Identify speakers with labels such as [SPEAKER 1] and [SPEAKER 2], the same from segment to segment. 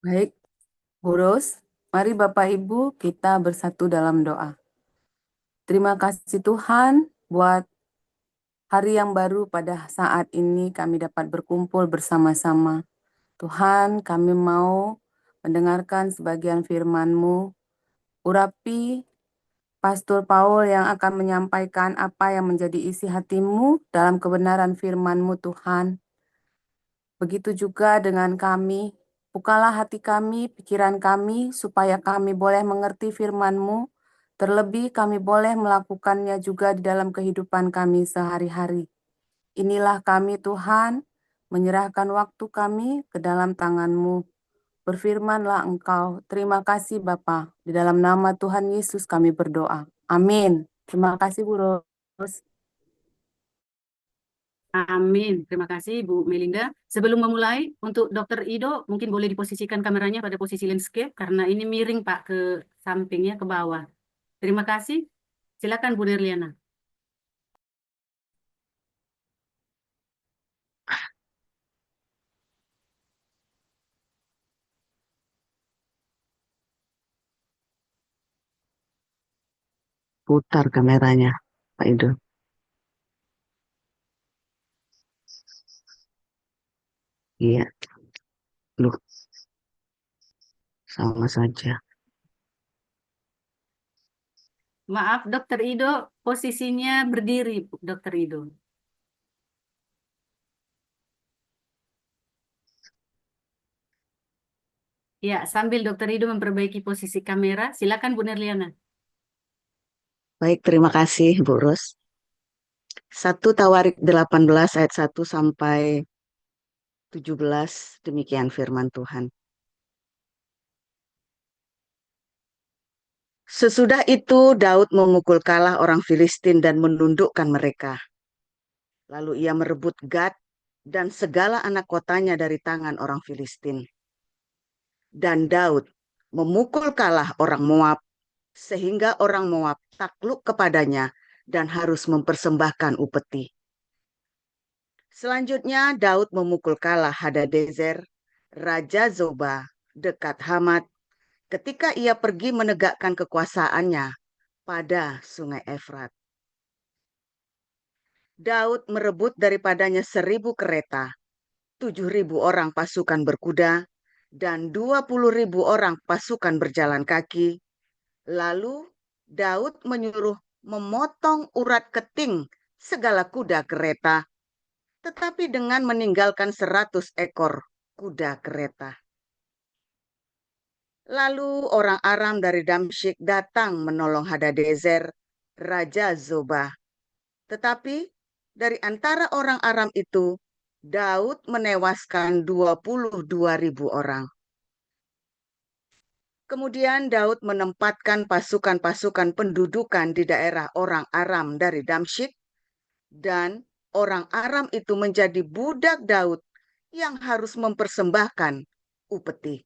[SPEAKER 1] Baik, Bu Ros, mari Bapak Ibu kita bersatu dalam doa. Terima kasih Tuhan buat hari yang baru pada saat ini kami dapat berkumpul bersama-sama. Tuhan, kami mau mendengarkan sebagian firman-Mu. Urapi Pastor Paul yang akan menyampaikan apa yang menjadi isi hati-Mu dalam kebenaran firman-Mu Tuhan. Begitu juga dengan kami, bukalah hati kami, pikiran kami, supaya kami boleh mengerti firman-Mu, terlebih kami boleh melakukannya juga di dalam kehidupan kami sehari-hari. Inilah kami Tuhan, menyerahkan waktu kami ke dalam tangan-Mu. Berfirmanlah Engkau, terima kasih Bapa. Di dalam nama Tuhan Yesus kami berdoa. Amin. Terima kasih Bu Ros.
[SPEAKER 2] Amin. Terima kasih Bu Melinda. Sebelum memulai, untuk Dr. Ido, mungkin boleh diposisikan kameranya pada posisi landscape, karena ini miring Pak ke sampingnya, ke bawah. Terima kasih. Silakan Bu Nerliana.
[SPEAKER 3] Putar kameranya, Pak Ido. Iya, loh, sama saja.
[SPEAKER 2] Maaf, Dr. Ido, posisinya berdiri, Dr. Ido. Ya, sambil Dr. Ido memperbaiki posisi kamera, silakan Bu Nerliana.
[SPEAKER 3] Baik, terima kasih Bu Ros. 1 Tawarik 18 ayat 1 sampai 17, demikian firman Tuhan. Sesudah itu Daud memukul kalah orang Filistin dan menundukkan mereka. Lalu ia merebut Gad dan segala anak kotanya dari tangan orang Filistin. Dan Daud memukul kalah orang Moab, sehingga orang Moab takluk kepadanya dan harus mempersembahkan upeti. Selanjutnya Daud memukul kalah Hadadezer, Raja Zoba, dekat Hamat, ketika ia pergi menegakkan kekuasaannya pada sungai Efrat. Daud merebut daripadanya 1.000 kereta, 7.000 orang pasukan berkuda, dan 20.000 orang pasukan berjalan kaki. Lalu Daud menyuruh memotong urat keting segala kuda kereta, tetapi dengan meninggalkan 100 ekor kuda kereta. Lalu orang Aram dari Damsyik datang menolong Hadadezer, Raja Zoba. Tetapi dari antara orang Aram itu, Daud menewaskan 22.000 orang. Kemudian Daud menempatkan pasukan-pasukan pendudukan di daerah orang Aram dari Damsyik, dan orang Aram itu menjadi budak Daud yang harus mempersembahkan upeti.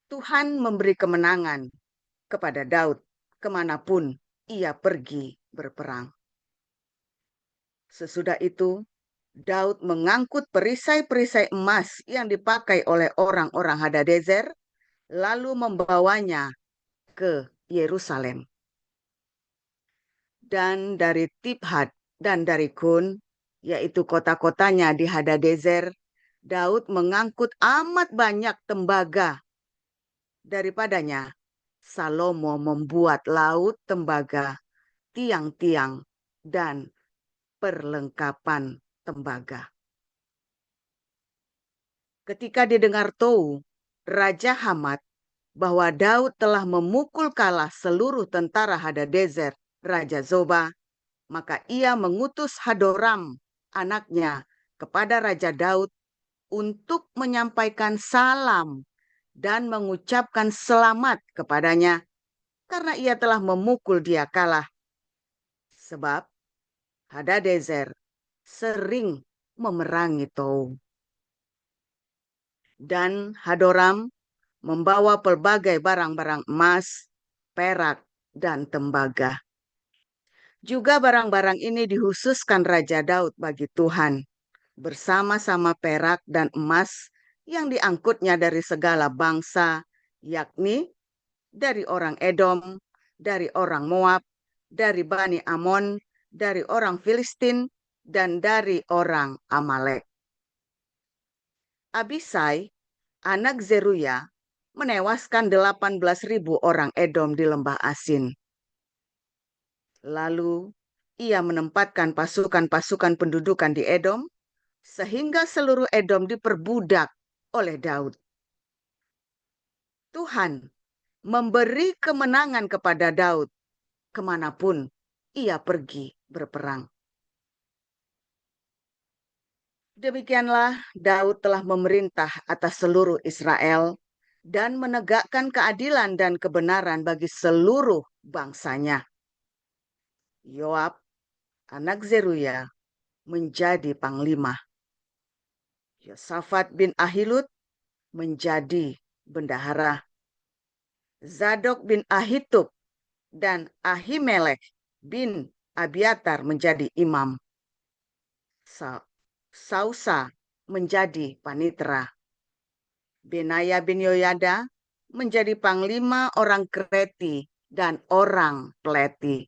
[SPEAKER 3] Tuhan memberi kemenangan kepada Daud kemanapun ia pergi berperang. Sesudah itu, Daud mengangkut perisai-perisai emas yang dipakai oleh orang-orang Hadadezer, lalu membawanya ke Yerusalem. Dan dari Tibhat dan dari Kun, yaitu kota-kotanya di Hadadezer, Daud mengangkut amat banyak tembaga. Daripadanya, Salomo membuat laut tembaga, tiang-tiang, dan perlengkapan tembaga. Ketika didengar Tou, Raja Hamat, bahwa Daud telah memukul kalah seluruh tentara Hadadezer, Raja Zoba, maka ia mengutus Hadoram, anaknya, kepada Raja Daud untuk menyampaikan salam dan mengucapkan selamat kepadanya, karena ia telah memukul dia kalah. Sebab Hadadezer sering memerangi Tou. Dan Hadoram membawa pelbagai barang-barang emas, perak, dan tembaga. Juga barang-barang ini dihususkan Raja Daud bagi Tuhan, bersama-sama perak dan emas yang diangkutnya dari segala bangsa, yakni dari orang Edom, dari orang Moab, dari Bani Amon, dari orang Filistin, dan dari orang Amalek. Abisai, anak Zeruya, menewaskan 18.000 orang Edom di lembah Asin. Lalu ia menempatkan pasukan-pasukan pendudukan di Edom, sehingga seluruh Edom diperbudak oleh Daud. Tuhan memberi kemenangan kepada Daud kemanapun ia pergi berperang. Demikianlah Daud telah memerintah atas seluruh Israel dan menegakkan keadilan dan kebenaran bagi seluruh bangsanya. Yoab, anak Zeruya, menjadi panglima. Yosafat bin Ahilud menjadi bendahara. Zadok bin Ahitub dan Ahimelek bin Abiatar menjadi imam. Sausa menjadi panitera. Benaya bin Yoyada menjadi panglima orang Kreti dan orang Pleti.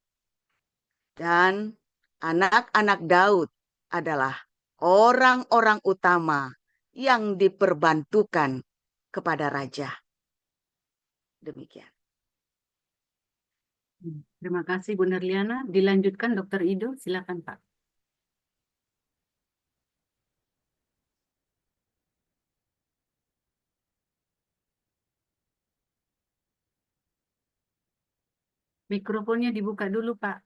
[SPEAKER 3] Dan anak-anak Daud adalah orang-orang utama yang diperbantukan kepada raja. Demikian.
[SPEAKER 2] Terima kasih Bu Nerliana. Dilanjutkan Dr. Ido, silakan Pak. Mikrofonnya dibuka dulu Pak.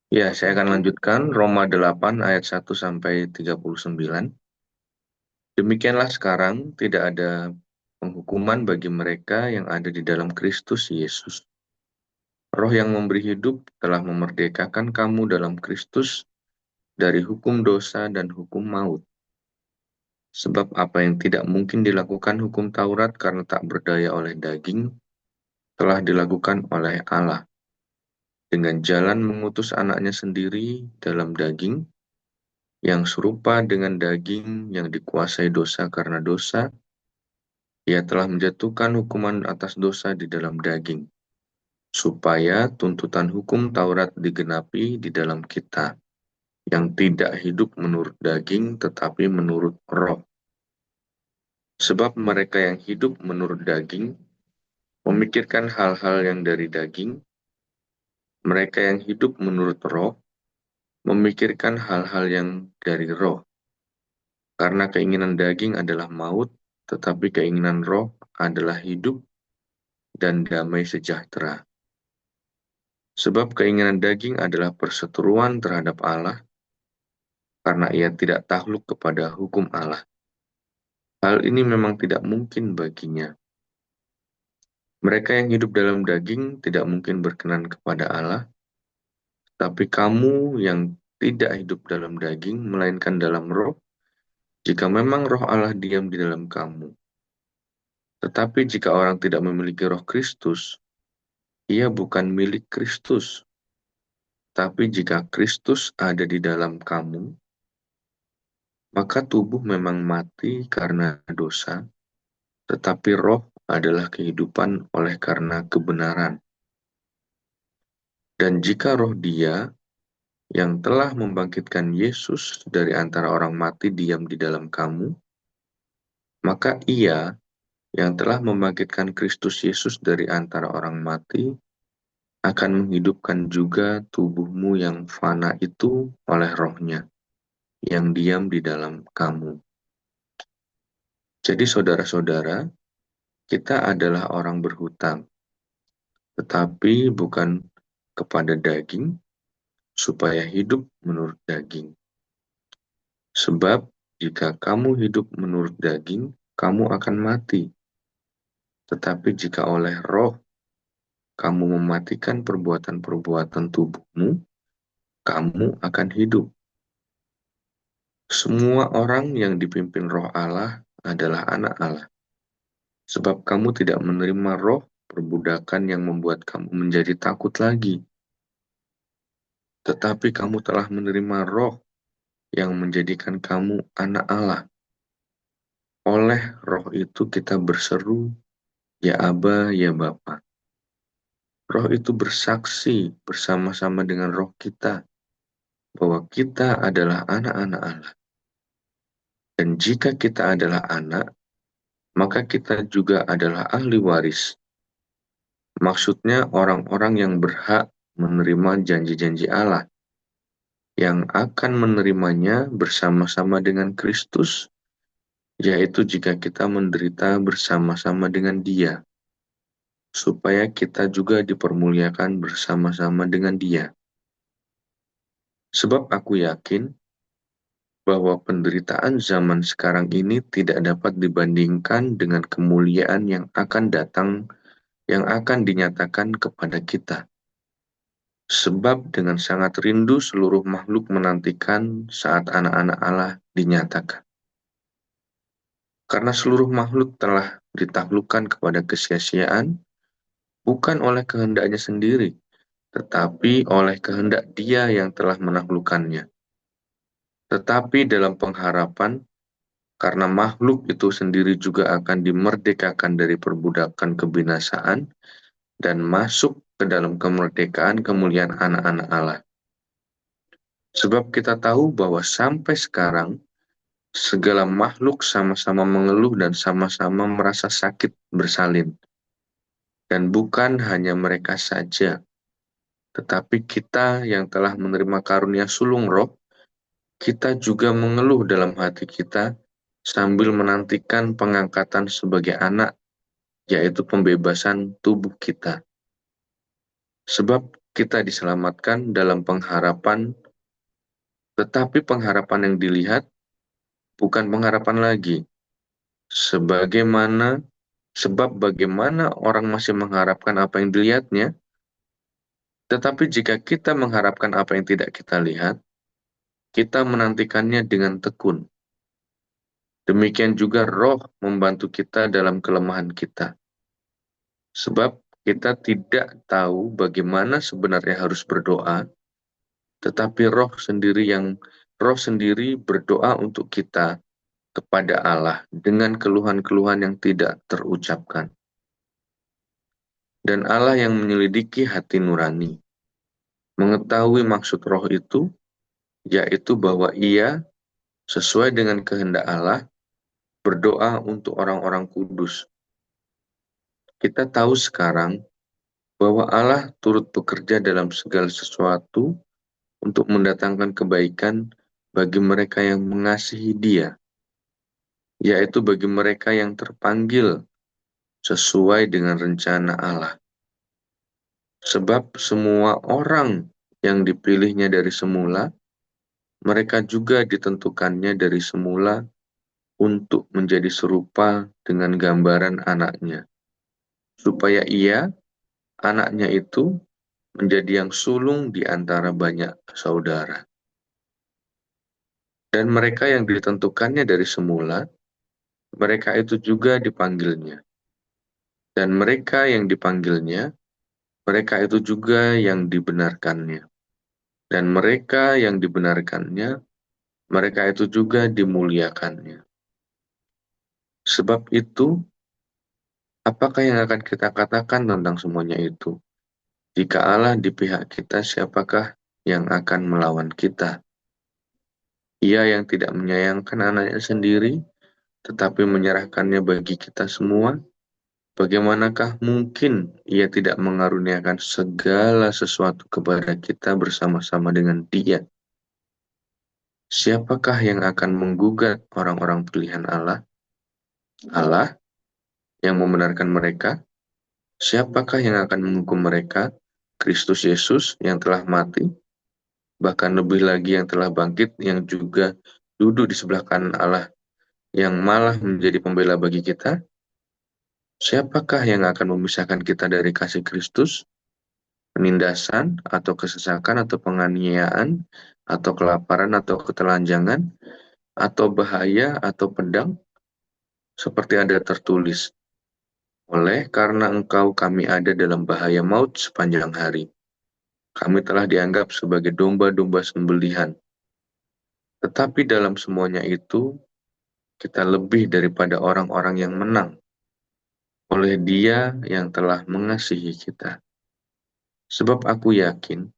[SPEAKER 4] Ya, saya akan lanjutkan Roma 8 ayat 1 sampai 39. Demikianlah sekarang tidak ada penghukuman bagi mereka yang ada di dalam Kristus Yesus. Roh yang memberi hidup telah memerdekakan kamu dalam Kristus dari hukum dosa dan hukum maut. Sebab apa yang tidak mungkin dilakukan hukum Taurat karena tak berdaya oleh daging, telah dilakukan oleh Allah. Dengan jalan mengutus anaknya sendiri dalam daging, yang serupa dengan daging yang dikuasai dosa karena dosa, ia telah menjatuhkan hukuman atas dosa di dalam daging, supaya tuntutan hukum Taurat digenapi di dalam kita, yang tidak hidup menurut daging tetapi menurut roh. Sebab mereka yang hidup menurut daging memikirkan hal-hal yang dari daging, mereka yang hidup menurut roh memikirkan hal-hal yang dari roh. Karena keinginan daging adalah maut, tetapi keinginan roh adalah hidup dan damai sejahtera. Sebab keinginan daging adalah perseteruan terhadap Allah, karena ia tidak takluk kepada hukum Allah. Hal ini memang tidak mungkin baginya. Mereka yang hidup dalam daging tidak mungkin berkenan kepada Allah, tapi kamu yang tidak hidup dalam daging, melainkan dalam roh, jika memang roh Allah diam di dalam kamu. Tetapi jika orang tidak memiliki roh Kristus, ia bukan milik Kristus. Tapi jika Kristus ada di dalam kamu, maka tubuh memang mati karena dosa, tetapi roh adalah kehidupan oleh karena kebenaran. Dan jika roh Dia yang telah membangkitkan Yesus dari antara orang mati diam di dalam kamu, maka Ia yang telah membangkitkan Kristus Yesus dari antara orang mati akan menghidupkan juga tubuhmu yang fana itu oleh rohnya, yang diam di dalam kamu. Jadi saudara-saudara, kita adalah orang berhutang, tetapi bukan kepada daging, supaya hidup menurut daging. Sebab jika kamu hidup menurut daging, kamu akan mati. Tetapi jika oleh roh kamu mematikan perbuatan-perbuatan tubuhmu, kamu akan hidup. Semua orang yang dipimpin roh Allah adalah anak Allah. Sebab kamu tidak menerima roh perbudakan yang membuat kamu menjadi takut lagi. Tetapi kamu telah menerima roh yang menjadikan kamu anak Allah, roh itu kita berseru, "Ya Aba, ya Bapa." Roh itu bersaksi bersama-sama dengan roh kita bahwa kita adalah anak-anak Allah. Dan jika kita adalah anak, maka kita juga adalah ahli waris. Maksudnya orang-orang yang berhak menerima janji-janji Allah, yang akan menerimanya bersama-sama dengan Kristus, yaitu jika kita menderita bersama-sama dengan Dia, supaya kita juga dipermuliakan bersama-sama dengan Dia. Sebab aku yakin bahwa penderitaan zaman sekarang ini tidak dapat dibandingkan dengan kemuliaan yang akan datang, yang akan dinyatakan kepada kita. Sebab dengan sangat rindu seluruh makhluk menantikan saat anak-anak Allah dinyatakan. Karena seluruh makhluk telah ditaklukkan kepada kesia-siaan, bukan oleh kehendaknya sendiri, tetapi oleh kehendak Dia yang telah menaklukkannya. Tetapi dalam pengharapan, karena makhluk itu sendiri juga akan dimerdekakan dari perbudakan kebinasaan dan masuk ke dalam kemerdekaan kemuliaan anak-anak Allah. Sebab kita tahu bahwa sampai sekarang, segala makhluk sama-sama mengeluh dan sama-sama merasa sakit bersalin. Dan bukan hanya mereka saja, tetapi kita yang telah menerima karunia sulung roh, kita juga mengeluh dalam hati kita sambil menantikan pengangkatan sebagai anak, yaitu pembebasan tubuh kita. Sebab kita diselamatkan dalam pengharapan, tetapi pengharapan yang dilihat bukan pengharapan lagi. Sebab bagaimana orang masih mengharapkan apa yang dilihatnya, tetapi jika kita mengharapkan apa yang tidak kita lihat, kita menantikannya dengan tekun. Demikian juga roh membantu kita dalam kelemahan kita. Sebab kita tidak tahu bagaimana sebenarnya harus berdoa, tetapi roh sendiri berdoa untuk kita kepada Allah dengan keluhan-keluhan yang tidak terucapkan. Dan Allah yang menyelidiki hati nurani, mengetahui maksud roh itu, yaitu bahwa Ia, sesuai dengan kehendak Allah, berdoa untuk orang-orang kudus. Kita tahu sekarang bahwa Allah turut bekerja dalam segala sesuatu untuk mendatangkan kebaikan bagi mereka yang mengasihi Dia, yaitu bagi mereka yang terpanggil sesuai dengan rencana Allah. Sebab semua orang yang dipilihnya dari semula, mereka juga ditentukannya dari semula untuk menjadi serupa dengan gambaran anaknya, supaya Ia, anaknya itu, menjadi yang sulung di antara banyak saudara. Dan mereka yang ditentukannya dari semula, mereka itu juga dipanggilnya. Dan mereka yang dipanggilnya, mereka itu juga yang dibenarkannya. Dan mereka yang dibenarkannya, mereka itu juga dimuliakannya. Sebab itu, apakah yang akan kita katakan tentang semuanya itu? Jika Allah di pihak kita, siapakah yang akan melawan kita? Ia yang tidak menyayangkan anaknya sendiri, tetapi menyerahkannya bagi kita semua, bagaimanakah mungkin Ia tidak mengaruniakan segala sesuatu kepada kita bersama-sama dengan Dia? Siapakah yang akan menggugat orang-orang pilihan Allah? Allah yang membenarkan mereka? Siapakah yang akan menghukum mereka? Kristus Yesus yang telah mati, bahkan lebih lagi yang telah bangkit, yang juga duduk di sebelah kanan Allah, yang malah menjadi pembela bagi kita? Siapakah yang akan memisahkan kita dari kasih Kristus? Penindasan, atau kesesakan, atau penganiayaan, atau kelaparan, atau ketelanjangan, atau bahaya, atau pedang? Seperti ada tertulis, oleh karena engkau kami ada dalam bahaya maut sepanjang hari. Kami telah dianggap sebagai domba-domba sembelihan. Tetapi dalam semuanya itu, kita lebih daripada orang-orang yang menang oleh Dia yang telah mengasihi kita. Sebab aku yakin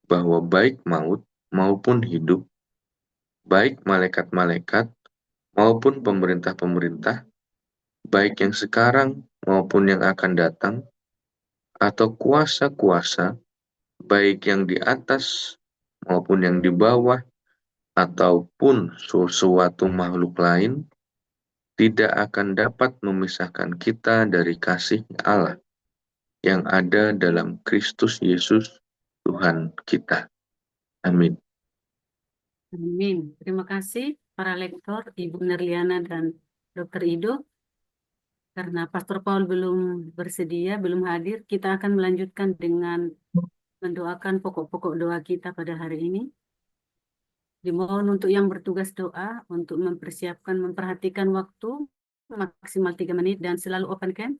[SPEAKER 4] bahwa baik maut maupun hidup, baik malaikat-malaikat maupun pemerintah-pemerintah, baik yang sekarang maupun yang akan datang, atau kuasa-kuasa, baik yang di atas maupun yang di bawah, ataupun sesuatu makhluk lain, tidak akan dapat memisahkan kita dari kasih Allah yang ada dalam Kristus Yesus Tuhan kita. Amin.
[SPEAKER 2] Amin. Terima kasih para lektor, Ibu Nerliana dan Dr. Ido. Karena Pastor Paul belum bersedia, belum hadir, kita akan melanjutkan dengan mendoakan pokok-pokok doa kita pada hari ini. Dimohon untuk yang bertugas doa, untuk mempersiapkan, memperhatikan waktu maksimal 3 menit dan selalu open cam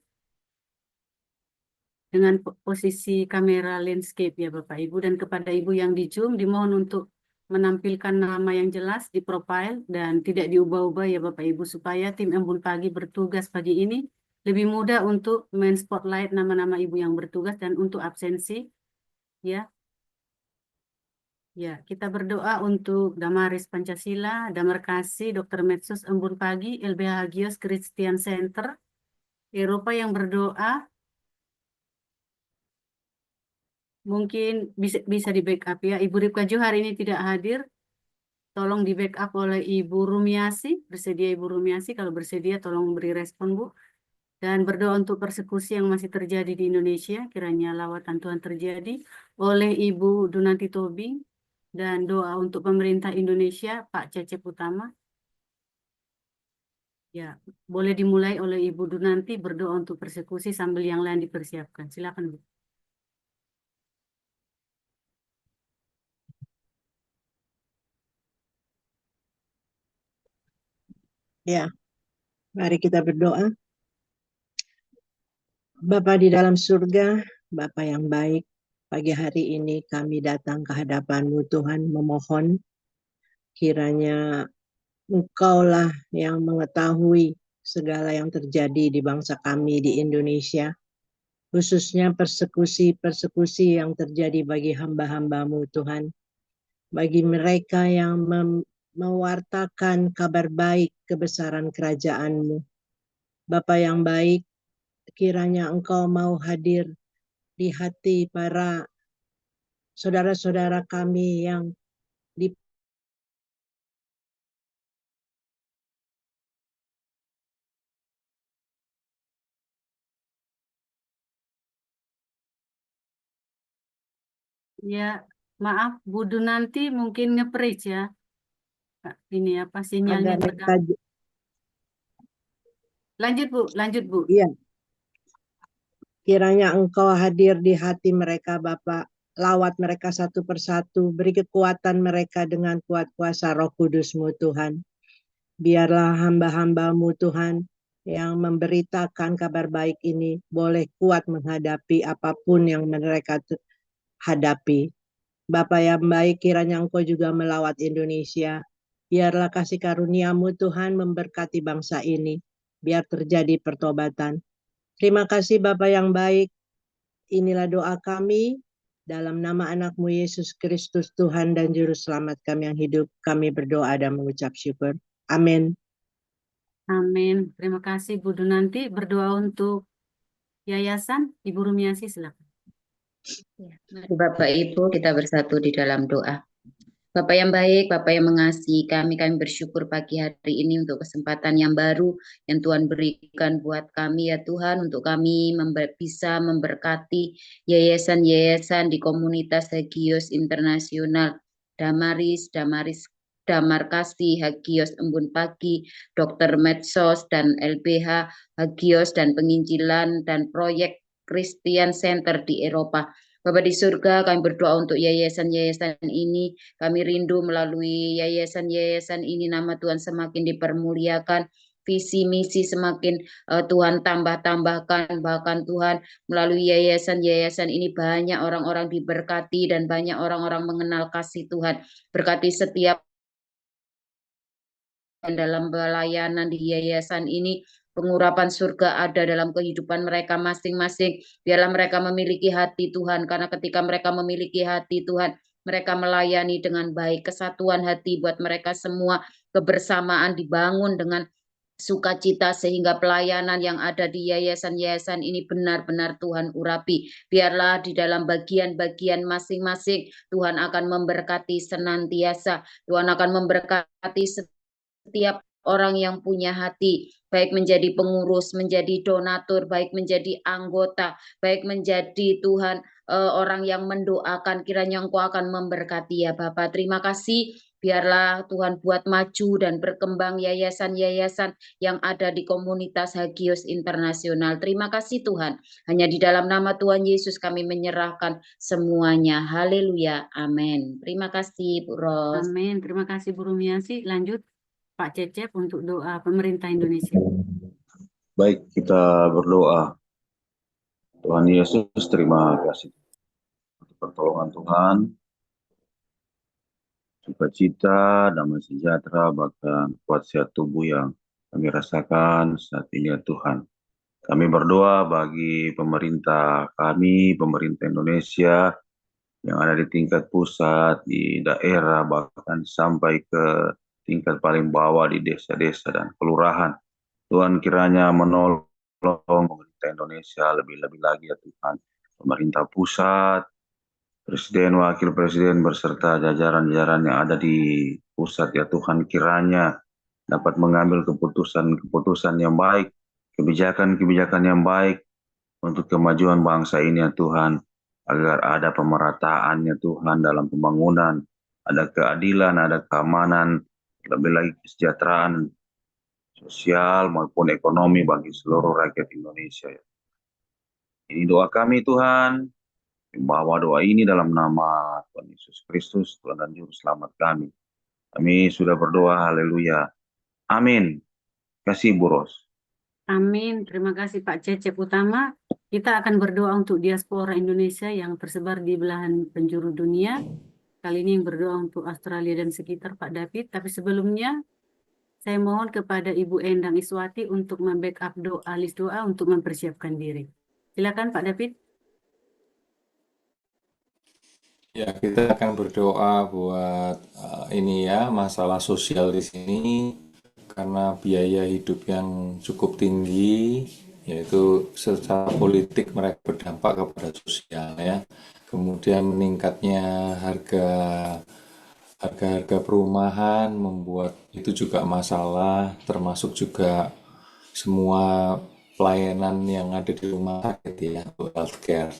[SPEAKER 2] dengan posisi kamera landscape ya Bapak Ibu, dan kepada Ibu yang di Zoom dimohon untuk menampilkan nama yang jelas di profile dan tidak diubah-ubah ya Bapak Ibu, supaya tim Embun Pagi bertugas pagi ini lebih mudah untuk men-spotlight nama-nama Ibu yang bertugas dan untuk absensi ya. Ya, kita berdoa untuk Damaris Pancasila, Damar Kasih, Dr. Medsos Embun Pagi, LBH Hagios Christian Center, Eropa yang berdoa, mungkin bisa di backup ya. Ibu Ripka Jo hari ini tidak hadir, tolong di backup oleh Ibu Rumiasi, bersedia Ibu Rumiasi, kalau bersedia tolong beri respon Bu. Dan berdoa untuk persekusi yang masih terjadi di Indonesia, kiranya lawatan Tuhan terjadi oleh Ibu Dunanti Tobing. Dan doa untuk pemerintah Indonesia, Pak Cecep Utama. Ya, boleh dimulai oleh Ibu Dunanti berdoa untuk persekusi sambil yang lain dipersiapkan. Silakan, Bu.
[SPEAKER 5] Ya, mari kita berdoa. Bapa di dalam surga, Bapa yang baik, pagi hari ini kami datang ke hadapan-Mu Tuhan memohon kiranya Engkaulah yang mengetahui segala yang terjadi di bangsa kami di Indonesia, khususnya persekusi-persekusi yang terjadi bagi hamba-hamba-Mu Tuhan, bagi mereka yang mewartakan kabar baik kebesaran kerajaan-Mu. Bapa yang baik, kiranya Engkau mau hadir di hati para saudara-saudara kami yang di
[SPEAKER 2] Ya, maaf Bu Dunanti mungkin nge-preach ya. Ini apa sinyalnya
[SPEAKER 5] agar mereka,
[SPEAKER 2] tegang. Lanjut Bu, lanjut Bu.
[SPEAKER 5] iya, kiranya Engkau hadir di hati mereka Bapa, lawat mereka satu persatu, beri kekuatan mereka dengan kuat kuasa Roh Kudus-Mu Tuhan. Biarlah hamba-hamba-Mu Tuhan yang memberitakan kabar baik ini boleh kuat menghadapi apapun yang mereka hadapi. Bapa yang baik, kiranya Engkau juga melawat Indonesia. Biarlah kasih karunia-Mu Tuhan memberkati bangsa ini. Biar terjadi pertobatan. Terima kasih Bapa yang baik. Inilah doa kami. Dalam nama anak-Mu Yesus Kristus Tuhan dan Juru Selamat kami yang hidup. Kami berdoa dan mengucap syukur. Amin.
[SPEAKER 2] Amin. Terima kasih Bu Dunanti. Berdoa untuk yayasan, Ibu Rumiasi silakan.
[SPEAKER 6] Ya, mari Bapak Ibu kita bersatu di dalam doa. Bapak yang baik, Bapak yang mengasihi kami bersyukur pagi hari ini untuk kesempatan yang baru yang Tuhan berikan buat kami ya Tuhan, untuk kami bisa memberkati yayasan-yayasan di komunitas Hagios Internasional, Damaris, Damar Kasih, Hagios Embun Pagi, Dr. Medsos, dan LBH Hagios, dan penginjilan dan proyek Christian Center di Eropa. Bapak di surga, kami berdoa untuk yayasan-yayasan ini. Kami rindu melalui yayasan-yayasan ini nama Tuhan semakin dipermuliakan, visi misi semakin Tuhan tambah-tambahkan, bahkan Tuhan melalui yayasan-yayasan ini banyak orang-orang diberkati dan banyak orang-orang mengenal kasih Tuhan. Berkati setiap dalam pelayanan di yayasan ini. Pengurapan surga ada dalam kehidupan mereka masing-masing. Biarlah mereka memiliki hati Tuhan, karena ketika mereka memiliki hati Tuhan, mereka melayani dengan baik. Kesatuan hati buat mereka semua, kebersamaan dibangun dengan sukacita, sehingga pelayanan yang ada di yayasan-yayasan ini benar-benar Tuhan urapi. Biarlah di dalam bagian-bagian masing-masing Tuhan akan memberkati senantiasa. Tuhan akan memberkati setiap orang yang punya hati, baik menjadi pengurus, menjadi donatur, baik menjadi anggota, baik menjadi Tuhan orang yang mendoakan. Kiranya Engkau akan memberkati ya Bapak. Terima kasih. Biarlah Tuhan buat maju dan berkembang yayasan-yayasan yang ada di komunitas Hagios Internasional. Terima kasih Tuhan. Hanya di dalam nama Tuhan Yesus kami menyerahkan semuanya. Haleluya. Amin. Terima kasih Bu Ros.
[SPEAKER 2] Amin. Terima kasih Bu Rumiasi. Lanjut Pak Cecep untuk doa pemerintah Indonesia.
[SPEAKER 7] Baik, kita berdoa. Tuhan Yesus, terima kasih untuk pertolongan Tuhan, sukacita, damai sejahtera, bahkan kuat sehat tubuh yang kami rasakan saat ini ya Tuhan. Kami berdoa bagi pemerintah kami, pemerintah Indonesia, yang ada di tingkat pusat, di daerah, bahkan sampai ke tingkat paling bawah di desa-desa dan kelurahan. Tuhan kiranya menolong pemerintah Indonesia lebih-lebih lagi ya Tuhan. Pemerintah pusat, Presiden, Wakil Presiden, beserta jajaran-jajaran yang ada di pusat ya Tuhan, kiranya dapat mengambil keputusan-keputusan yang baik, kebijakan-kebijakan yang baik untuk kemajuan bangsa ini ya Tuhan, agar ada pemerataan ya Tuhan dalam pembangunan, ada keadilan, ada keamanan, lebih lagi kesejahteraan sosial maupun ekonomi bagi seluruh rakyat Indonesia. Ini doa kami Tuhan, membawa doa ini dalam nama Tuhan Yesus Kristus, Tuhan dan Juru Selamat kami. Kami sudah berdoa, haleluya. Amin. Kasih Bu Ros.
[SPEAKER 2] Amin. Terima kasih Pak Cecep. Utama, kita akan berdoa untuk diaspora Indonesia yang tersebar di belahan penjuru dunia. Kali ini yang berdoa untuk Australia dan sekitar Pak David. Tapi sebelumnya, saya mohon kepada Ibu Endang Iswati untuk membackup doa, list doa untuk mempersiapkan diri. Silakan Pak David.
[SPEAKER 8] Ya, kita akan berdoa buat ini ya, masalah sosial di sini karena biaya hidup yang cukup tinggi, yaitu secara politik mereka berdampak kepada sosial ya. Kemudian meningkatnya harga perumahan membuat itu juga masalah, termasuk juga semua pelayanan yang ada di rumah sakit ya, healthcare.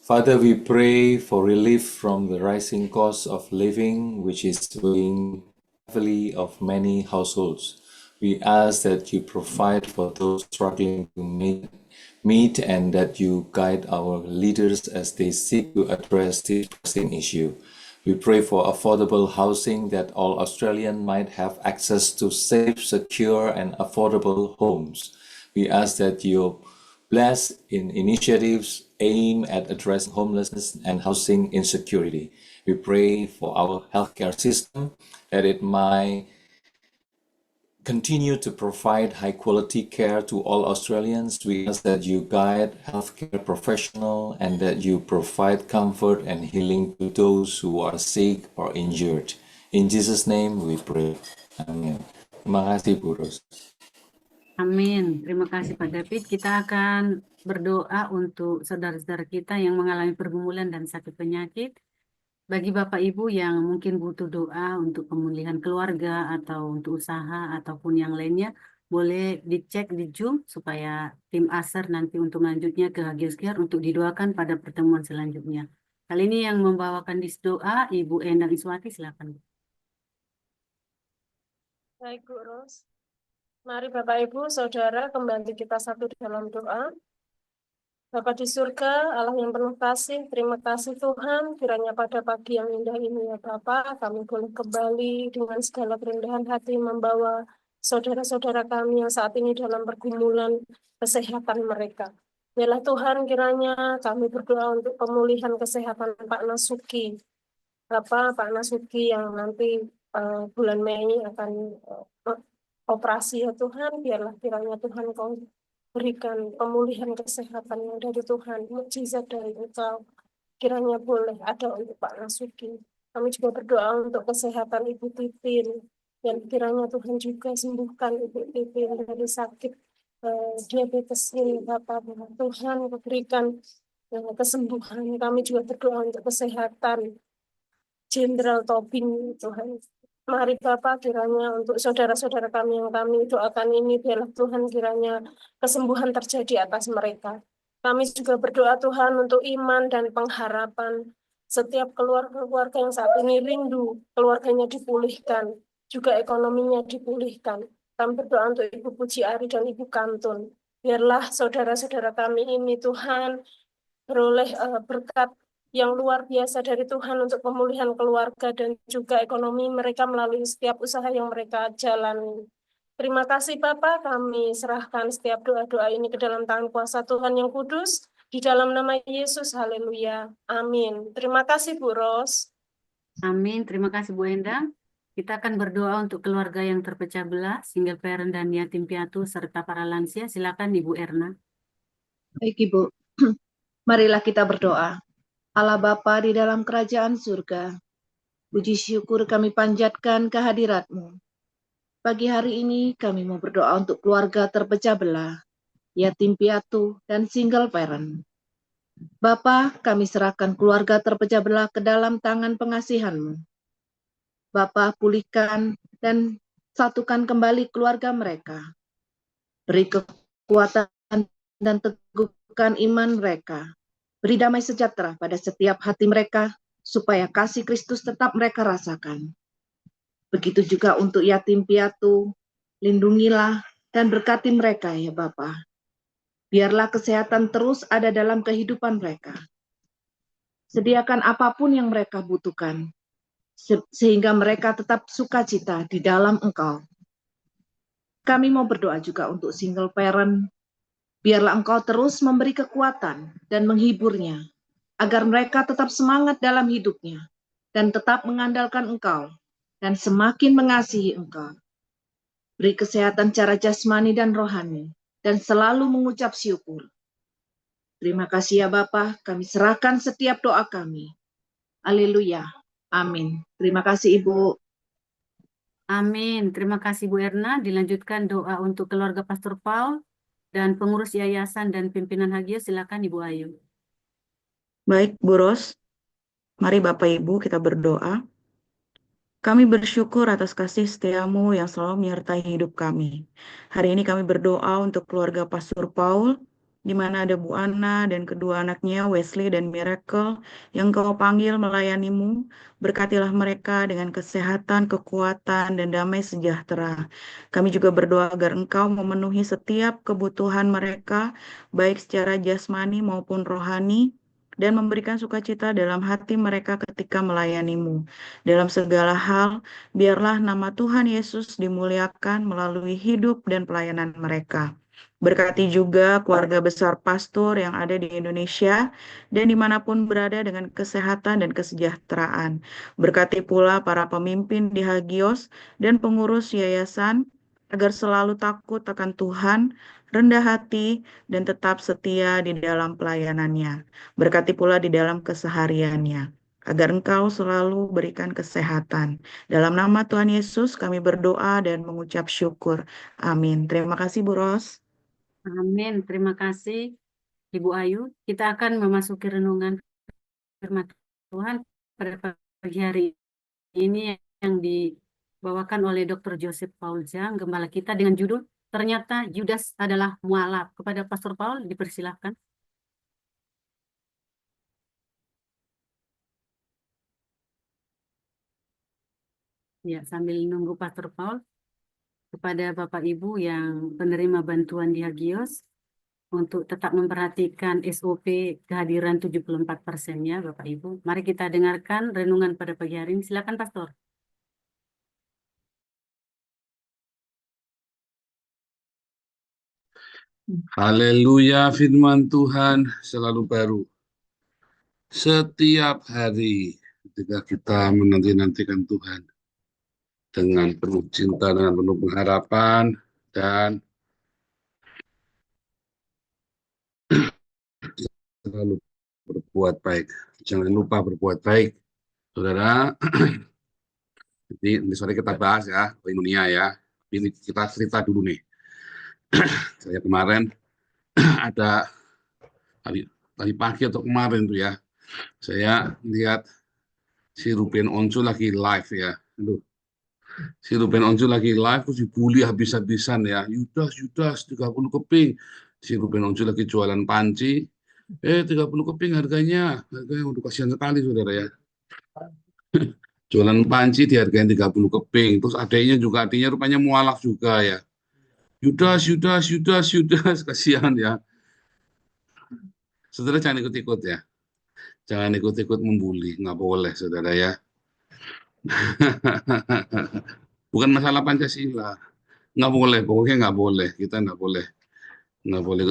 [SPEAKER 8] Father, we pray for relief from the rising cost of living, which is weighing heavily of many households. We ask that you provide for those struggling to meet and that you guide our leaders as they seek to address this pressing issue. We pray for affordable housing, that all Australians might have access to safe, secure, and affordable homes. We ask that you bless in initiatives aimed at addressing homelessness and housing insecurity. We pray for our healthcare system, that it might continue to provide high quality care to all Australians. We ask that you guide healthcare professionals and that you provide comfort and healing to those who are sick or injured. In Jesus' name we pray. Amin. Terima kasih Bu Ros.
[SPEAKER 2] Amin. Terima kasih Pak David. Kita akan berdoa untuk saudara-saudara kita yang mengalami pergumulan dan sakit penyakit. Bagi Bapak Ibu yang mungkin butuh doa untuk pemulihan keluarga atau untuk usaha ataupun yang lainnya, boleh dicek di Zoom supaya tim ASER nanti untuk melanjutnya ke Hagios Care untuk didoakan pada pertemuan selanjutnya. Kali ini yang membawakan doa Ibu Endang Iswati, silakan.
[SPEAKER 9] Baik Bu Ros. Mari Bapak Ibu, Saudara, kembali kita satu dalam doa. Bapa di surga, Allah yang penuh kasih, terima kasih Tuhan, kiranya pada pagi yang indah ini ya Bapa, kami boleh kembali dengan segala kerendahan hati membawa saudara-saudara kami yang saat ini dalam pergumulan kesehatan mereka. Yalah Tuhan, kiranya kami berdoa untuk pemulihan kesehatan Pak Nasuki. Pak Nasuki yang nanti bulan Mei akan operasi ya Tuhan, biarlah kiranya Tuhan Kau berikan pemulihan kesehatan yang dari Tuhan, mukjizat dari Engkau, kiranya boleh ada untuk Pak Nasuki. Kami juga berdoa untuk kesehatan Ibu Titin, dan kiranya Tuhan juga sembuhkan Ibu Titin dari sakit diabetes ini, Bapak. Tuhan berikan kesembuhan. Kami juga berdoa untuk kesehatan Jenderal Tobing, Tuhan. Mari Bapak, kiranya untuk saudara-saudara kami yang kami doakan ini, biarlah Tuhan kiranya kesembuhan terjadi atas mereka. Kami juga berdoa Tuhan untuk iman dan pengharapan setiap keluarga-keluarga yang saat ini rindu, keluarganya dipulihkan, juga ekonominya dipulihkan. Kami berdoa untuk Ibu Puji Ari dan Ibu Kantun. Biarlah saudara-saudara kami ini Tuhan beroleh berkat yang luar biasa dari Tuhan untuk pemulihan keluarga dan juga ekonomi mereka melalui setiap usaha yang mereka jalani. Terima kasih Bapak, kami serahkan setiap doa-doa ini ke dalam tangan kuasa Tuhan yang kudus, di dalam nama Yesus, haleluya, amin. Terima kasih Bu Ros.
[SPEAKER 2] Amin. Terima kasih Bu Endang. Kita akan berdoa untuk keluarga yang terpecah belah, single parent dan yatim piatu, serta para lansia. Silakan Ibu Erna.
[SPEAKER 5] Baik Ibu, marilah kita berdoa. Allah Bapa di dalam kerajaan surga, puji syukur kami panjatkan kehadirat-Mu. Pagi hari ini kami mau berdoa untuk keluarga terpecah belah, yatim piatu, dan single parent. Bapa, kami serahkan keluarga terpecah belah ke dalam tangan pengasihan-Mu. Bapa, pulihkan dan satukan kembali keluarga mereka. Beri kekuatan dan teguhkan iman mereka. Beri damai sejahtera pada setiap hati mereka, supaya kasih Kristus tetap mereka rasakan. Begitu juga untuk yatim piatu, lindungilah dan berkati mereka ya Bapa. Biarlah kesehatan terus ada dalam kehidupan mereka. Sediakan apapun yang mereka butuhkan, sehingga mereka tetap sukacita di dalam Engkau. Kami mau berdoa juga untuk single parent. Biarlah Engkau terus memberi kekuatan dan menghiburnya, agar mereka tetap semangat dalam hidupnya, dan tetap mengandalkan Engkau, dan semakin mengasihi Engkau. Beri kesehatan cara jasmani dan rohani, dan selalu mengucap syukur. Terima kasih ya Bapa, kami serahkan setiap doa kami. Haleluya. Amin. Terima kasih Ibu.
[SPEAKER 2] Amin. Terima kasih Bu Erna. Dilanjutkan doa untuk keluarga Pastor Paul dan pengurus yayasan dan pimpinan Hagios. Silakan Ibu Ayu.
[SPEAKER 10] Baik, Bu Ros. Mari Bapak Ibu kita berdoa. Kami bersyukur atas kasih setiamu yang selalu menyertai hidup kami. Hari ini kami berdoa untuk keluarga Pastor Paul, di mana ada Bu Anna dan kedua anaknya Wesley dan Miracle yang Kau panggil melayanimu. Berkatilah mereka dengan kesehatan, kekuatan, dan damai sejahtera. Kami juga berdoa agar Engkau memenuhi setiap kebutuhan mereka, baik secara jasmani maupun rohani, dan memberikan sukacita dalam hati mereka ketika melayanimu. Dalam segala hal, biarlah nama Tuhan Yesus dimuliakan melalui hidup dan pelayanan mereka. Berkati juga keluarga besar pastor yang ada di Indonesia dan dimanapun berada dengan kesehatan dan kesejahteraan. Berkati pula para pemimpin di Hagios dan pengurus yayasan agar selalu takut akan Tuhan, rendah hati, dan tetap setia di dalam pelayanannya. Berkati pula di dalam kesehariannya, agar Engkau selalu berikan kesehatan. Dalam nama Tuhan Yesus kami berdoa dan mengucap syukur. Amin. Terima kasih Bu Ros.
[SPEAKER 2] Amin. Terima kasih Ibu Ayu. Kita akan memasuki renungan firman Tuhan pada pagi hari ini yang dibawakan oleh Dr. Joseph Paul Zhang, gembala kita, dengan judul Ternyata Judas adalah Mualaf. Kepada Pastor Paul dipersilahkan. Ya, sambil nunggu Pastor Paul, kepada Bapak Ibu yang penerima bantuan di Hagios untuk tetap memperhatikan SOP kehadiran 74% ya Bapak Ibu. Mari kita dengarkan renungan pada pagi hari ini. Silakan Pastor.
[SPEAKER 11] Haleluya, firman Tuhan selalu baru. Setiap hari ketika kita menanti-nantikan Tuhan, dengan penuh cinta, dengan penuh pengharapan, dan selalu berbuat baik. Jangan lupa berbuat baik, saudara. Nanti sore kita bahas ya, koinonia ya. Ini kita cerita dulu nih. Saya kemarin ada tadi pagi atau kemarin tuh ya, saya lihat si Ruben Onsu lagi live ya. Aduh, si Ruben Onsu lagi live terus dibully habis-habisan ya. Yudas, Yudas 30 keping. Si Ruben Onsu lagi jualan panci. 30 keping harganya. Harganya udah kasihan sekali saudara ya. Jualan panci dihargain 30 keping. Terus adanya rupanya mualaf juga ya. Yudas, Yudas, Yudas, Yudas. Kasihan ya. Saudara jangan ikut-ikut ya. Jangan ikut-ikut membuli. Nggak boleh saudara ya. Bukan masalah Pancasila. Nggak boleh, pokoknya nggak boleh. Kita nggak boleh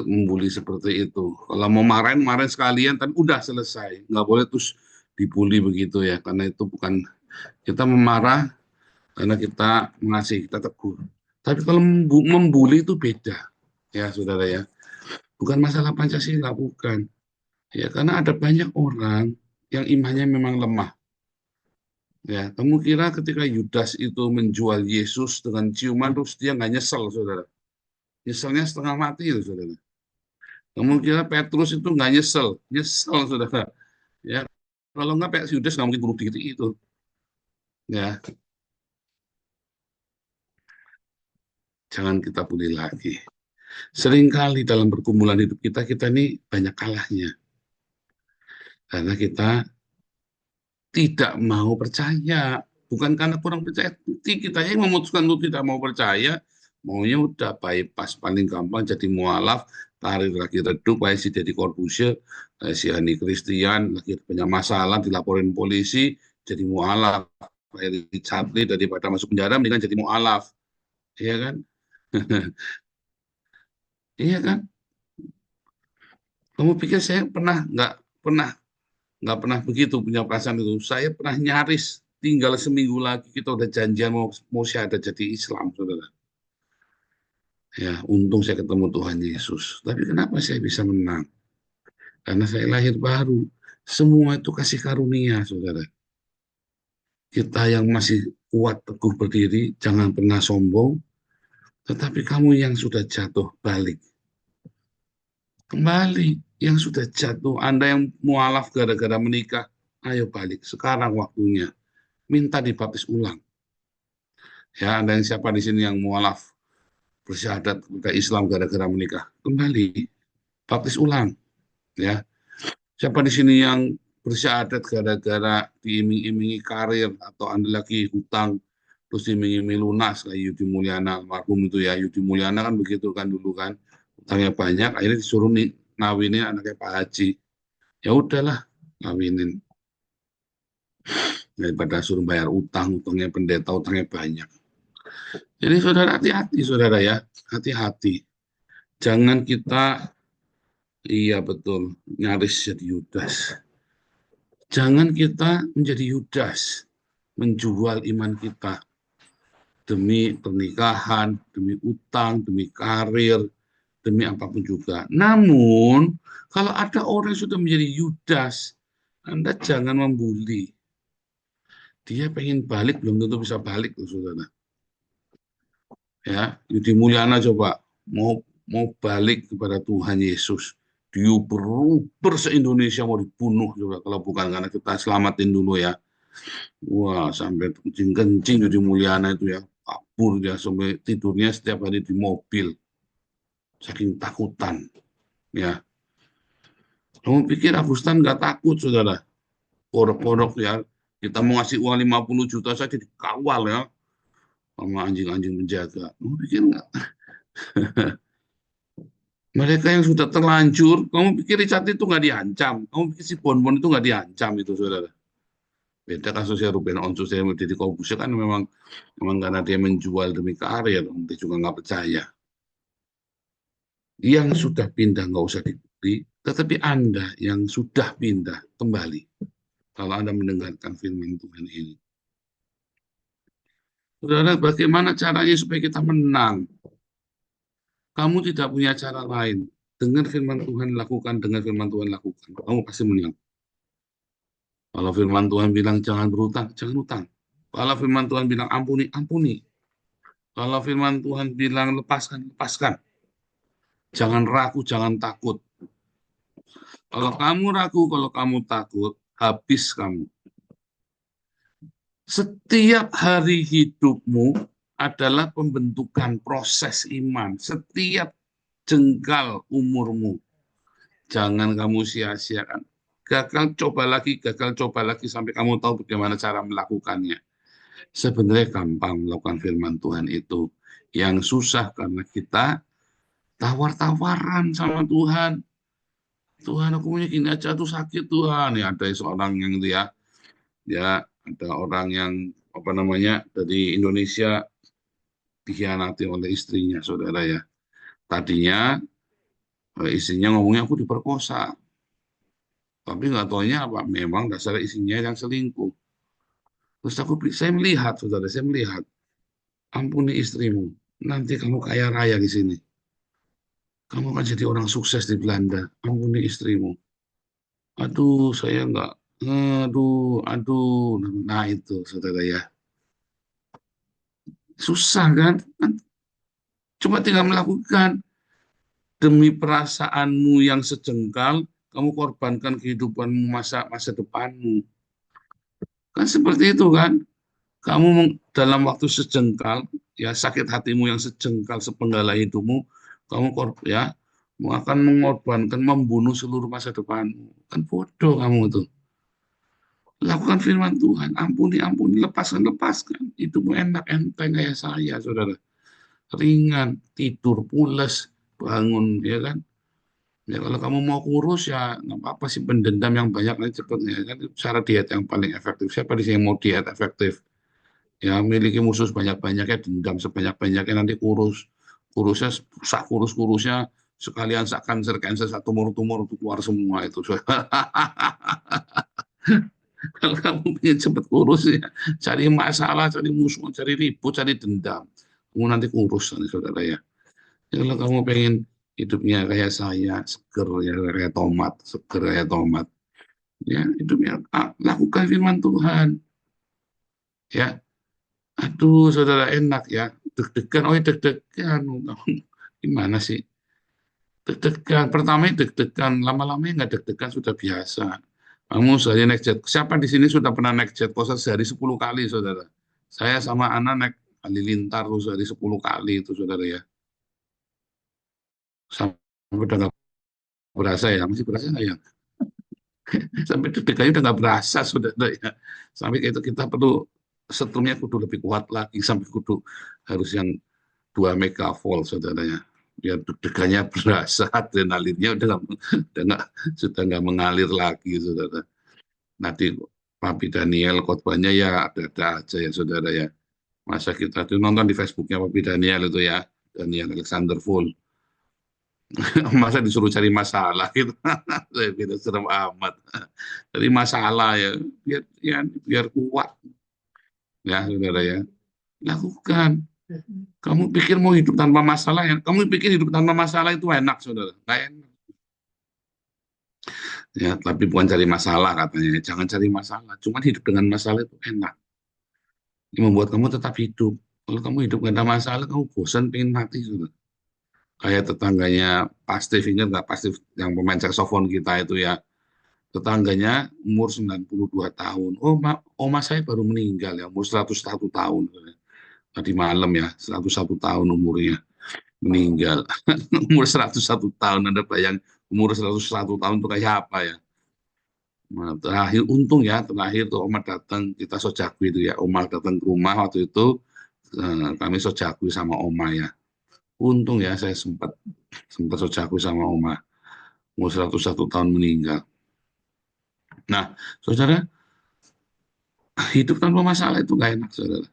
[SPEAKER 11] membuli seperti itu. Kalau mau marahin sekalian, kan udah selesai. Nggak boleh terus dibully begitu ya, karena itu bukan kita memarah, karena kita mengasihi, kita tegur. Tapi kalau membuli itu beda, ya saudara ya. Bukan masalah Pancasila, bukan. Ya, karena ada banyak orang yang imannya memang lemah. Ya, kamu kira ketika Yudas itu menjual Yesus dengan ciuman, terus dia nggak nyesel, saudara? Nyeselnya setengah mati, itu, saudara. Kamu kira Petrus itu nggak nyesel? Nyesel, saudara. Ya, kalau nggak Pak Yudas nggak mungkin bunuh diri itu. Ya, jangan kita bully lagi. Seringkali dalam pergumulan hidup kita ini banyak kalahnya. Karena kita tidak mau percaya. Bukan karena kurang percaya, kita yang memutuskan untuk tidak mau percaya, maunya udah bypass, paling gampang jadi mualaf, tarik lagi redup, kayak si Deddy Corbuzier, kayak si Hani Christian, lagi banyak masalah, dilaporin polisi, jadi mualaf. Kayak Richard Lee, daripada masuk penjara, mendingan jadi mualaf. Iya kan? Iya kan? Kamu pikir saya nggak pernah begitu punya perasaan itu. Saya pernah nyaris tinggal seminggu lagi kita udah janjian mau syahadat jadi Islam, saudara. Ya, untung saya ketemu Tuhan Yesus. Tapi kenapa saya bisa menang? Karena saya lahir baru. Semua itu kasih karunia, saudara. Kita yang masih kuat teguh berdiri, jangan pernah sombong. Tetapi kamu yang sudah jatuh, balik. Kembali, yang sudah jatuh, Anda yang mualaf gara-gara menikah, ayo balik. Sekarang waktunya. Minta dibaptis ulang. Ya, Anda yang siapa di sini yang mualaf, bersyahadat kepada Islam gara-gara menikah, kembali. Baptis ulang. Ya. Siapa di sini yang bersyahadat gara-gara diiming-imingi karir, atau Anda lagi hutang, terus diiming-imingi lunas, kayak Yudi Mulyana, almarhum itu ya, Yudi Mulyana kan begitu kan dulu kan, hutangnya banyak, akhirnya disuruh ngawinin anaknya Pak Haji. Ya udahlah, ngawinin. Daripada suruh bayar utang, utangnya pendeta, utangnya banyak. Jadi saudara hati-hati saudara ya, hati-hati. Jangan kita, iya betul, nyaris jadi Yudas. Jangan kita menjadi Yudas, menjual iman kita demi pernikahan, demi utang, demi karir, demi apapun juga. Namun, kalau ada orang yang sudah menjadi Yudas, Anda jangan membuli. Dia pengen balik, belum tentu bisa balik, saudara. Ya, Yudi Mulyana coba mau balik kepada Tuhan Yesus. Diuber se-Indonesia mau dibunuh juga kalau bukan karena kita selamatin dulu ya. Wah, sampai kencing-kencing Yudi Mulyana itu ya, kabur dia sampai tidurnya setiap hari di mobil. Saking takutan. Ya. Kamu pikir Agustan nggak takut, saudara? Pondok-pondok ya, kita mau ngasih uang 50 juta saja dikawal ya, sama anjing-anjing penjaga. Kamu pikir nggak? Mereka yang sudah terlanjur, kamu pikir Richard itu nggak diancam? Kamu pikir si Bonbon itu nggak diancam itu, saudara? Beda kasusnya Ruben Onsu, saya Deddy Corbuzier kan memang karena dia menjual demi karir, dia juga nggak percaya. Yang sudah pindah nggak usah dibeli, tetapi Anda yang sudah pindah kembali. Kalau Anda mendengarkan firman Tuhan ini. Saudara, bagaimana caranya supaya kita menang? Kamu tidak punya cara lain. Dengar firman Tuhan, lakukan. Dengar firman Tuhan, lakukan. Kamu pasti menang. Kalau firman Tuhan bilang jangan berutang, jangan utang. Kalau firman Tuhan bilang ampuni, ampuni. Kalau firman Tuhan bilang lepaskan, lepaskan. Jangan ragu, jangan takut. Kalau kamu ragu, kalau kamu takut, habis kamu. Setiap hari hidupmu adalah pembentukan proses iman. Setiap jengkal umurmu. Jangan kamu sia-siakan. Gagal coba lagi sampai kamu tahu bagaimana cara melakukannya. Sebenarnya gampang melakukan firman Tuhan itu. Yang susah karena kita tawar-tawaran sama Tuhan. Tuhan, aku punya gini aja tuh sakit Tuhan. Ya ada seorang yang dia ada orang yang apa namanya dari Indonesia dikhianati oleh istrinya, saudara ya. Tadinya istrinya ngomongnya aku diperkosa, tapi nggak taunya apa, memang dasar istrinya yang selingkuh. Terus saya melihat, saudara, saya melihat, ampuni istrimu, nanti kamu kaya raya di sini. Kamu akan jadi orang sukses di Belanda, ampuni istrimu. Aduh, saya nggak, aduh, nah itu, saudara ya. Susah kan? Cuma tinggal melakukan. Demi perasaanmu yang sejengkal, kamu korbankan kehidupanmu masa depanmu. Kan seperti itu kan? Kamu dalam waktu sejengkal, ya sakit hatimu yang sejengkal sepenggal hidupmu, kamu akan mengorbankan, membunuh seluruh masa depanmu. Kan bodoh kamu itu. Lakukan firman Tuhan, ampuni, ampuni, lepaskan, lepaskan. Hidupmu enak, enteng kayak saya, saudara. Ringan, tidur, pules, bangun, ya kan? Ya kalau kamu mau kurus ya nggak apa-apa sih, pendendam yang banyak nanti cepet ya kan, cara diet yang paling efektif. Siapa di sini yang mau diet efektif? Ya miliki musuh banyak-banyaknya, dendam sebanyak-banyaknya, nanti kurusnya sak kurus-kurusnya sekalian sak cancer satu tumor itu keluar semua itu. Kalau kamu ingin cepat kurus ya cari masalah, cari musuh, cari ribut, cari dendam, kamu nanti kurus nanti, saudara ya. Kalau kamu pengen hidupnya kayak saya, seger ya kayak tomat, seger kayak tomat. Ya, hidupnya lakukan firman Tuhan. Ya. Aduh, saudara enak ya. Deg-degan, oh deg-degan. Gimana sih? Deg-degan. Pertama deg-degan, lama-lama nggak deg-degan sudah biasa. Kamu sehari naik jet. Siapa di sini sudah pernah naik jet? Kosa sehari 10 kali, saudara. Saya sama anak naik halilintar tuh sehari 10 kali itu, saudara ya. Sampai udah nggak berasa ya, masih berasa nggak ya? Sampai deg-degannya udah nggak berasa, saudara ya. Sampai itu kita perlu setrumnya kudu lebih kuat lagi, sampai kudu harus yang 2 megavolt, saudara ya. Biar deg-degannya berasa, adrenalinnya sudah nggak mengalir lagi, saudara. Nanti Papi Daniel khotbahnya ya ada-ada aja ya, saudara ya. Masa kita tuh nonton di Facebooknya Papi Daniel itu ya, Daniel Alexander Full. Masa disuruh cari masalah gitu. Saya pikir serem amat. Cari masalah ya, biar kuat. Ya, saudara ya. Lakukan. Kamu pikir mau hidup tanpa masalah ya? Kamu pikir hidup tanpa masalah itu enak, saudara? Nggak enak. Ya, tapi bukan cari masalah katanya. Jangan cari masalah. Cuman hidup dengan masalah itu enak. Ini membuat kamu tetap hidup. Kalau kamu hidup nggak ada masalah, kamu bosan, pengen mati, saudara. Kayak tetangganya Pastif, ingat nggak Pastif yang pemain saksofon kita itu ya? Tetangganya umur 92 tahun. Oh, oma saya baru meninggal ya, umur 101 tahun. Tadi malam ya, 101 tahun umurnya meninggal. Umur 101 tahun, Anda bayang umur 101 tahun itu kayak apa ya? Nah, terakhir untung ya, terakhir tuh Oma datang, kita sojakui itu ya. Oma datang ke rumah waktu itu, kami sojakui sama Oma ya. Untung ya saya sempat sojakui sama Oma. Umur 101 tahun meninggal. Nah, saudara, hidup tanpa masalah itu nggak enak, saudara.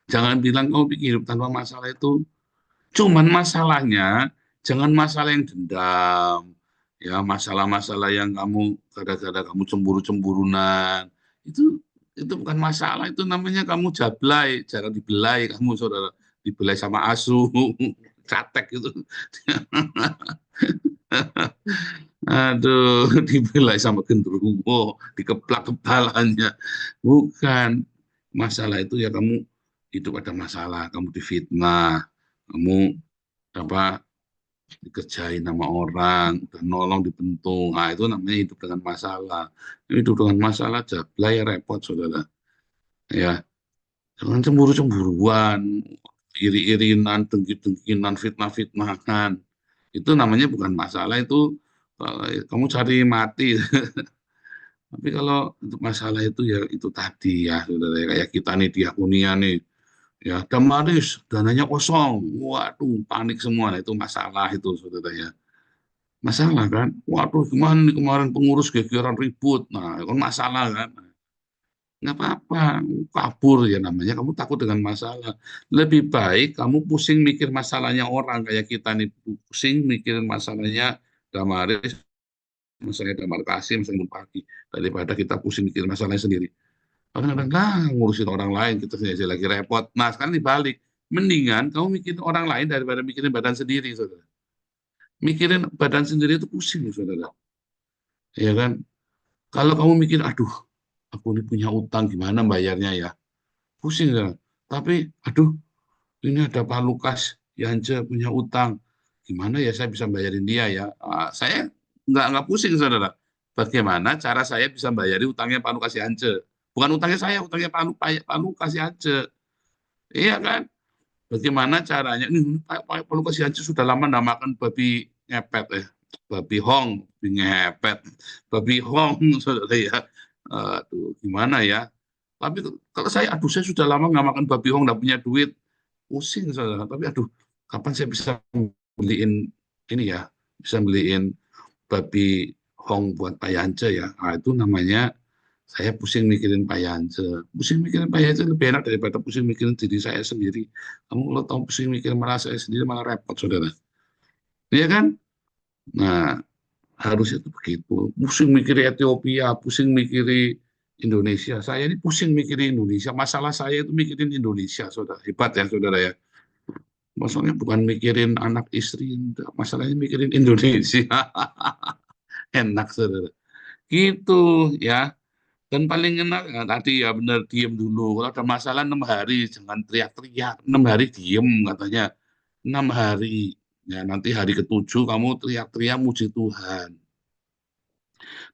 [SPEAKER 11] Jangan bilang kamu pikir hidup tanpa masalah itu cuman masalahnya, jangan masalah yang dendam, ya masalah-masalah yang kamu gara-gara kamu cemburu-cemburunan, itu itu bukan masalah, itu namanya kamu jablay, jangan dibelai kamu saudara, dibelai sama asu, catek itu. Aduh, dibelai sama genderuwo, dikeplak kepalanya. Bukan. Masalah itu ya kamu hidup ada masalah, kamu difitnah, kamu apa dikerjain sama orang, udah nolong dibentung. Nah, itu namanya hidup dengan masalah. Hidup dengan masalah jablay repot saudara. Ya, jangan cemburu-cemburuan, iri-irinan, dengki-dengkinan, fitnah-fitnahan. Itu namanya bukan masalah, itu kamu cari mati. Tapi kalau untuk masalah itu ya itu tadi ya, saudara, kayak kita nih di Akunia nih, ya Damaris dananya kosong, waduh panik semua. Nah, itu masalah itu saudara ya. Masalah kan, waduh gimana nih kemarin pengurus gegeran ribut, nah kan masalah kan. Nggak apa-apa, kabur ya namanya, kamu takut dengan masalah. Lebih baik kamu pusing mikir masalahnya orang, kayak kita nih pusing mikirin masalahnya Damaris, masalahnya Damar Kasim, masalahnya Pagi, daripada kita pusing mikirin masalahnya sendiri. Kadang-kadang ngurusin orang lain, kita sendiri lagi repot. Nah sekarang dibalik, mendingan kamu mikirin orang lain daripada mikirin badan sendiri, saudara. Mikirin badan sendiri itu pusing, saudara. Ya kan? Kalau kamu mikir, aduh, aku ini punya utang, gimana bayarnya ya? Pusing ya. Tapi, aduh, ini ada Pak Lukas Yance punya utang, gimana ya saya bisa bayarin dia ya? Saya nggak pusing, saudara. Bagaimana cara saya bisa bayari utangnya Pak Lukas Yance? Bukan utangnya saya, utangnya Pak Lukas Yance. Iya kan? Bagaimana caranya? Ini Pak Lukas Yance sudah lama nggak makan babi ngepet ya. Babi hong, babi ngepet, babi hong, saudara ya. Aduh, gimana ya? Tapi kalau saya, aduh saya sudah lama nggak makan babi hong, nggak punya duit, pusing saudara. Tapi aduh, kapan saya bisa beliin ini ya, bisa beliin babi hong buat Pak Yance ya? Nah, itu namanya saya pusing mikirin Pak Yance. Pusing mikirin Pak Yance lebih enak daripada pusing mikirin diri saya sendiri. Kamu kalau tahu pusing mikirin malah saya sendiri malah repot saudara. Iya kan? Nah, harusnya itu begitu. Pusing mikirin Ethiopia, pusing mikirin Indonesia. Saya ini pusing mikirin Indonesia. Masalah saya itu mikirin Indonesia, saudara. Hebat ya, saudara ya. Masalahnya bukan mikirin anak istri, masalahnya mikirin Indonesia. Enak, saudara. Gitu ya. Dan paling enak tadi ya benar, diem dulu. Kalau ada masalah 6 hari, jangan teriak-teriak. 6 hari diem katanya. 6 hari. Ya, nanti hari ke-7 kamu teriak-teriak muji Tuhan.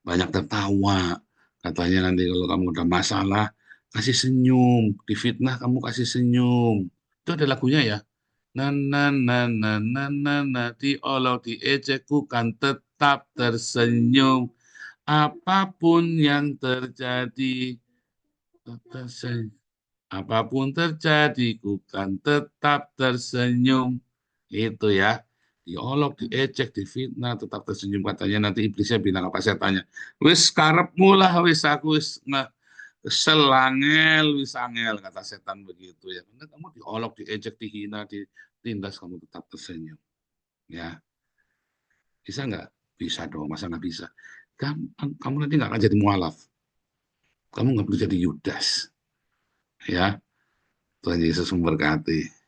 [SPEAKER 11] Banyak tertawa. Katanya nanti kalau kamu ada masalah, kasih senyum. Difitnah kamu kasih senyum. Itu ada lagunya ya. Diolok diejekku kan tetap tersenyum. Apapun yang terjadi, apapun terjadi, ku kan tetap tersenyum. Itu ya. Diolok, diejek, difitnah, tetap tersenyum katanya. Nanti iblisnya bilang apa setannya. Wis karepmu lah, wis aku wis kesel angel, wis angel, kata setan begitu ya. Karena kamu diolok, diejek, dihina, ditindas, kamu tetap tersenyum. Ya, bisa nggak? Bisa dong, masa nggak bisa? Kamu nanti nggak akan jadi mualaf. Kamu nggak perlu jadi Yudas. Ya, Tuhan Yesus memberkati.